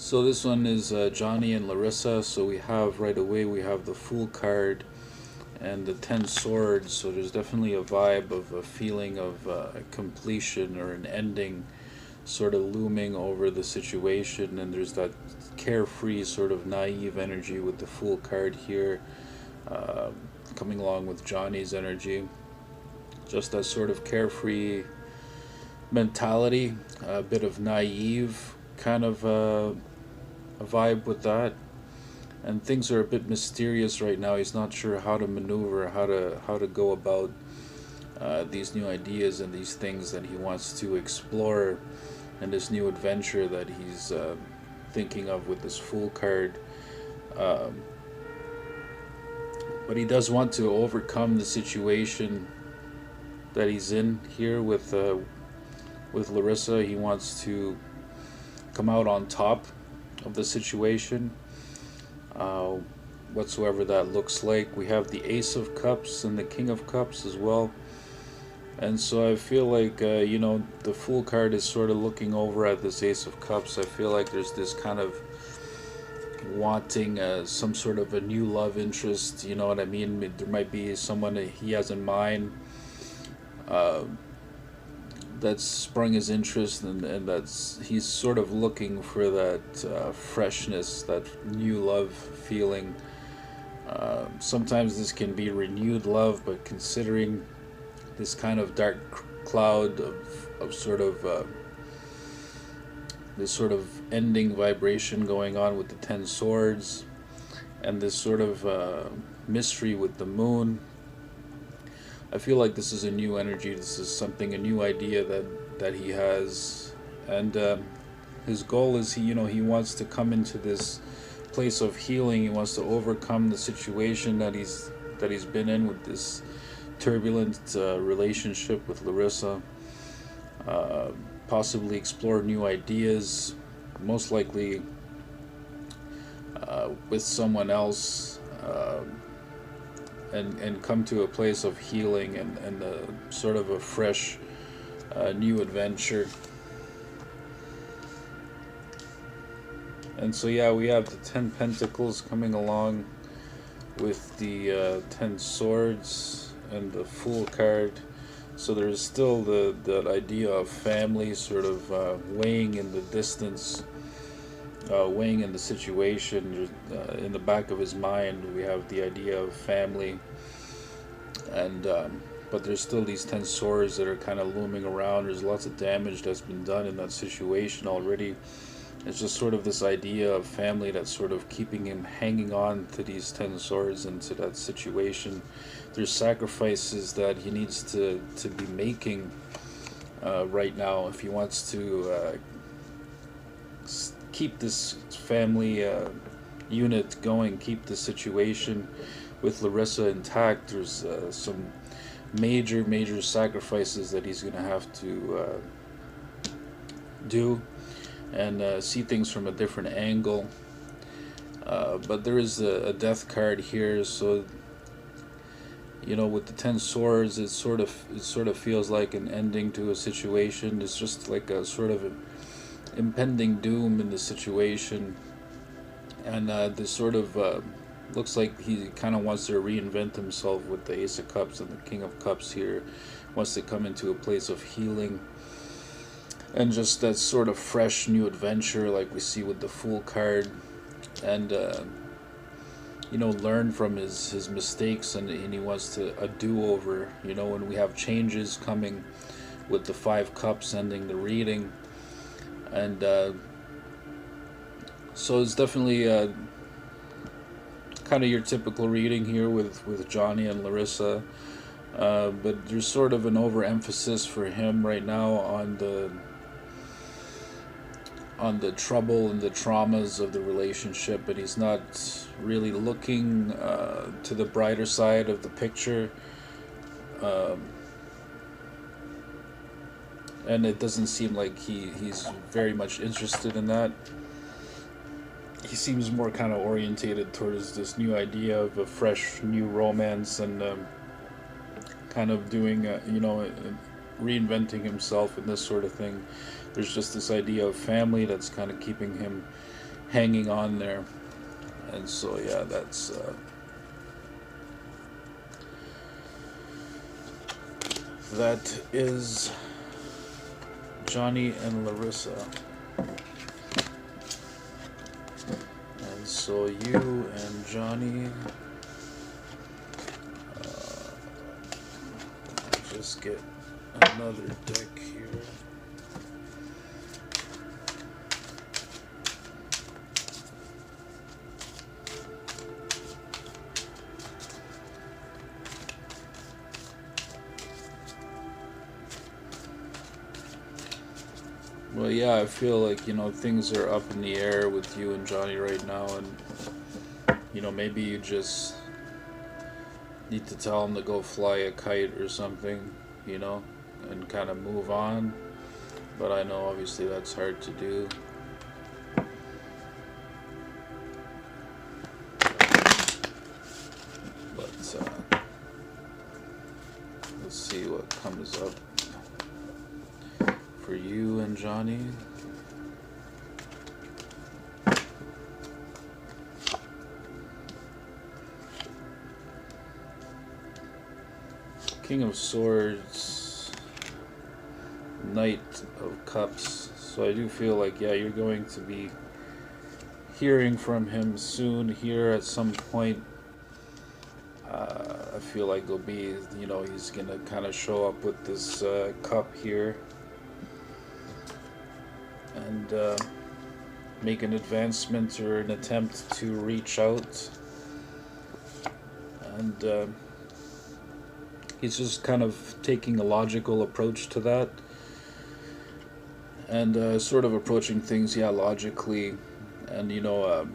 So this one is Johnny and Larissa. So we have right away we have the Fool card and the Ten Swords. So there's definitely a vibe of a feeling of a completion or an ending, sort of looming over the situation. And there's that carefree, sort of naive energy with the Fool card here, uh, coming along with Johnny's energy. Just that sort of carefree mentality, a bit of naive kind of a vibe with that. And things are a bit mysterious right now. He's not sure how to maneuver, how to go about these new ideas and these things that he wants to explore, and this new adventure that he's thinking of with this Fool card. Um, but he does want to overcome the situation that he's in here with Larissa. He wants to come out on top of the situation, uh, whatsoever that looks like. We have the Ace of Cups and the King of Cups as well. And so I feel like, the Fool card is sort of looking over at this Ace of Cups. I feel like there's this kind of wanting some sort of a new love interest. You know what I mean? There might be someone that he has in mind, uh, that's sprung his interest, and that's he's sort of looking for that freshness, that new love feeling. Sometimes this can be renewed love, but considering this kind of dark cloud of sort of this sort of ending vibration going on with the Ten Swords, and this sort of mystery with the moon, I feel like this is a new energy. This is something, a new idea that he has, and his goal is he wants to come into this place of healing. He wants to overcome the situation that he's been in with this turbulent relationship with Larissa. Uh, Possibly explore new ideas, most likely with someone else. And come to a place of healing, and sort of a fresh new adventure. And so yeah, we have the 10 Pentacles coming along with the 10 Swords and the Fool card. So there's still that idea of family sort of weighing in the distance, weighing in the situation. In the back of his mind, we have the idea of family, and but there's still these 10 swords that are kind of looming around. There's lots of damage that's been done in that situation already. It's just sort of this idea of family that's sort of keeping him hanging on to these 10 swords and to that situation. There's sacrifices that he needs to be making right now if he wants to keep this family unit going, keep the situation with Larissa intact. There's some major sacrifices that he's going to have to do, and see things from a different angle. But there is a death card here, so with the 10 swords, it sort of feels like an ending to a situation. It's just like a sort of impending doom in the situation, and this sort of looks like he kind of wants to reinvent himself with the Ace of Cups and the King of Cups here. Wants to come into a place of healing, and just that sort of fresh new adventure like we see with the Fool card, and learn from his mistakes, and he wants to a do-over, when we have changes coming with the 5 cups ending the reading. And so it's definitely kind of your typical reading here with Johnny and Larissa, but there's sort of an overemphasis for him right now on the trouble and the traumas of the relationship, and he's not really looking to the brighter side of the picture. Um, and it doesn't seem like he's very much interested in that. He seems more kind of orientated towards this new idea of a fresh new romance, and kind of doing reinventing himself and this sort of thing. There's just this idea of family that's kind of keeping him hanging on there. And so yeah, that is Johnny and Larissa. And so you and Johnny, just get another deck here. Well, yeah, I feel like, you know, things are up in the air with you and Johnny right now, and, you know, maybe you just need to tell him to go fly a kite or something, you know, and kind of move on. But I know obviously that's hard to do. But let's see what comes up for you and Johnny. King of Swords, Knight of Cups. So I do feel like, yeah, you're going to be hearing from him soon here at some point. I feel like there'll be, you know, he's going to kind of show up with this cup here and make an advancement or an attempt to reach out. And he's just kind of taking a logical approach to that, and sort of approaching things, yeah, logically. And, you know,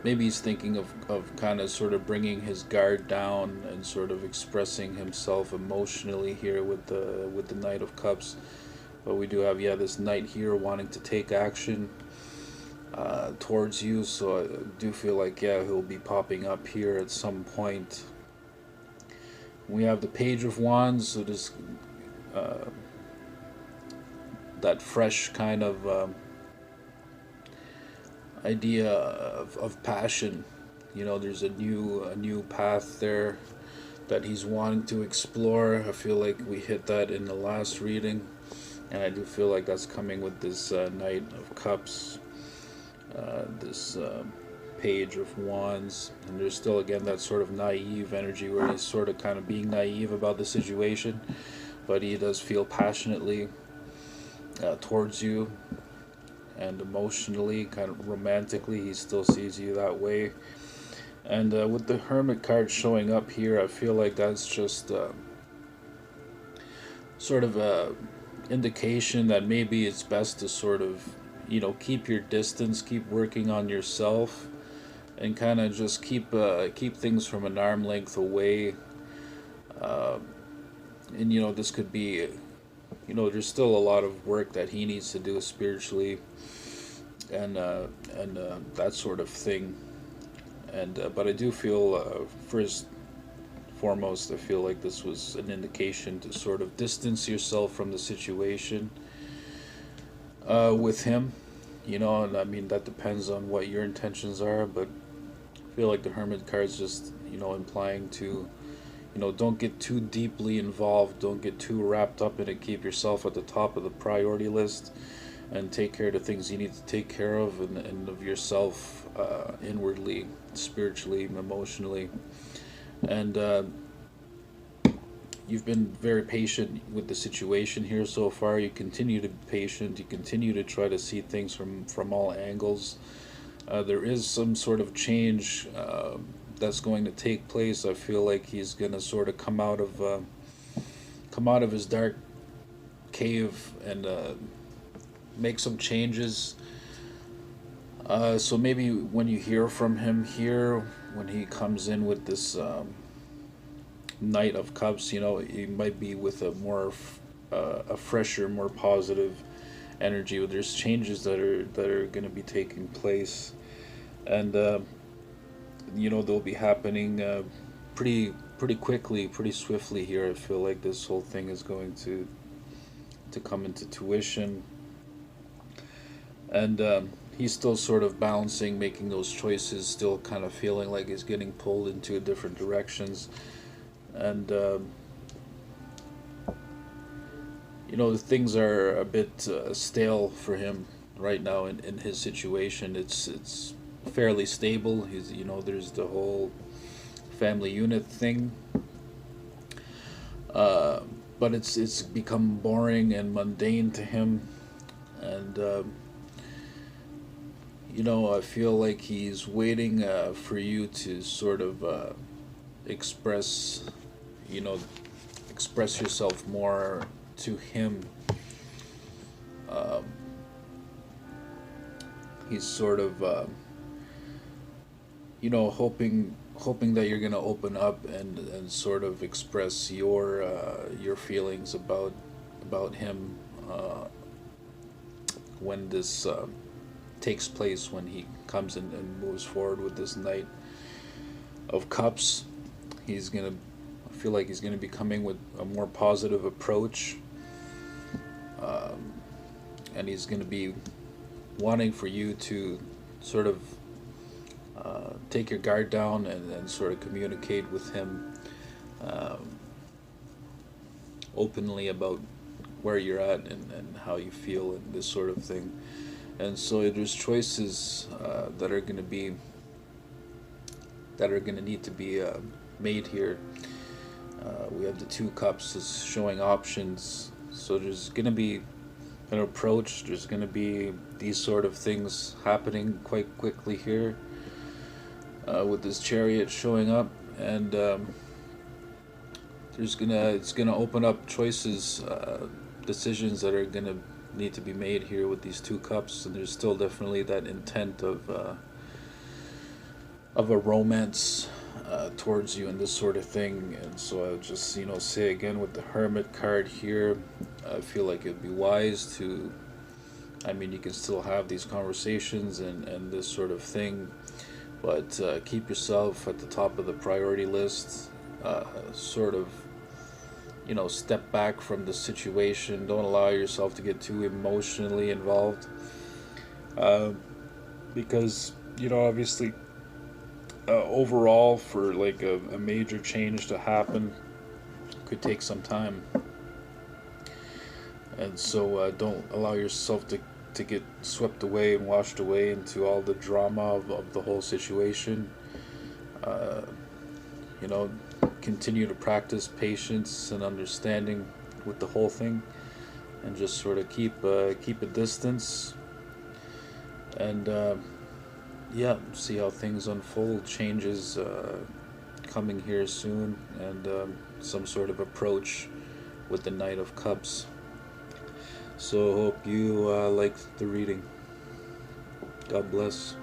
maybe he's thinking of kind of sort of bringing his guard down and sort of expressing himself emotionally here with the Knight of Cups. But we do have, yeah, this Knight here wanting to take action towards you. So I do feel like, yeah, he'll be popping up here at some point. We have the Page of Wands, so this that fresh kind of idea of passion. You know, there's a new path there that he's wanting to explore. I feel like we hit that in the last reading, and I do feel like that's coming with this Knight of Cups, this Page of Wands, and there's still again that sort of naive energy where he's sort of kind of being naive about the situation, but he does feel passionately towards you, and emotionally, kind of romantically, he still sees you that way. And with the Hermit card showing up here, I feel like that's just sort of a indication that maybe it's best to sort of, you know, keep your distance, keep working on yourself, and kind of just keep things from an arm length away. And, you know, this could be, you know, there's still a lot of work that he needs to do spiritually, and that sort of thing. And but I do feel, first foremost, I feel like this was an indication to sort of distance yourself from the situation with him, you know. And I mean, that depends on what your intentions are, but I feel like the Hermit card is just, you know, implying to, you know, don't get too deeply involved, don't get too wrapped up in it, keep yourself at the top of the priority list, and take care of the things you need to take care of, and of yourself inwardly, spiritually, emotionally. And you've been very patient with the situation here so far. You continue to be patient, you continue to try to see things from all angles. There is some sort of change that's going to take place. I feel like he's going to sort of come out of his dark cave and make some changes. So maybe when you hear from him here, when he comes in with this Knight of Cups, you know, he might be with a more a fresher, more positive energy. There's changes that are going to be taking place, and you know, they'll be happening pretty quickly, pretty swiftly here. I feel like this whole thing is going to come into tuition. And he's still sort of balancing, making those choices, still kind of feeling like he's getting pulled into different directions. And things are a bit stale for him right now in his situation. It's fairly stable. There's the whole family unit thing, uh, but it's become boring and mundane to him. And I feel like he's waiting for you to sort of express, you know, express yourself more to him. Um, he's sort of, hoping that you're gonna open up and sort of express your feelings about him when this takes place, when he comes in and moves forward with this Knight of Cups. I feel like he's gonna be coming with a more positive approach, um, and he's gonna be wanting for you to sort of take your guard down and sort of communicate with him um, openly about where you're at and how you feel and this sort of thing. And so there's choices that are going to need to be made here. We have the two cups as showing options, so there's going to be an approach. There's going to be these sort of things happening quite quickly here, with this Chariot showing up, and it's gonna open up choices, decisions that are gonna need to be made here with these two cups. And there's still definitely that intent of a romance towards you and this sort of thing. And so I would just say again with the Hermit card here, I feel like it'd be wise to, you can still have these conversations and this sort of thing, but keep yourself at the top of the priority list. Sort of, step back from the situation. Don't allow yourself to get too emotionally involved, because obviously, overall, for like a major change to happen, could take some time. And so don't allow yourself to get swept away and washed away into all the drama of the whole situation. Uh, you know, Continue to practice patience and understanding with the whole thing, and just sort of keep a distance, and yeah, see how things unfold. Changes coming here soon, and some sort of approach with the Knight of Cups. So hope you liked the reading. God bless.